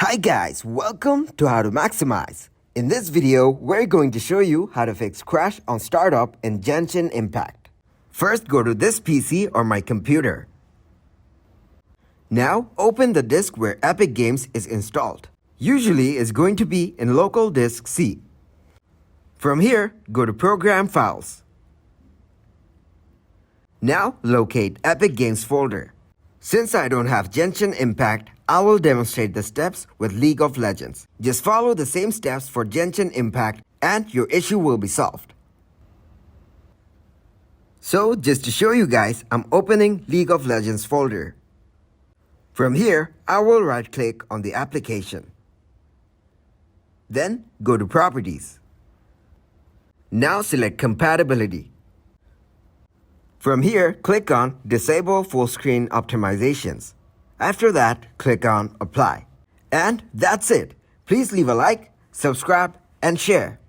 Hi guys, welcome to How to Maximize. In this video, we're going to show you how to fix crash on startup in Genshin Impact. First, go to this PC or my computer. Now, open the disk where Epic Games is installed. Usually, it's going to be in local disk C. From here, go to Program Files. Now, locate Epic Games folder. Since I don't have Genshin Impact, I will demonstrate the steps with League of Legends. Just follow the same steps for Genshin Impact and your issue will be solved. So, just to show you guys, I'm opening League of Legends folder. From here, I will right-click on the application. Then, go to Properties. Now select Compatibility. From here, click on Disable Full Screen Optimizations. After that, click on Apply. And that's it. Please leave a like, subscribe, and share.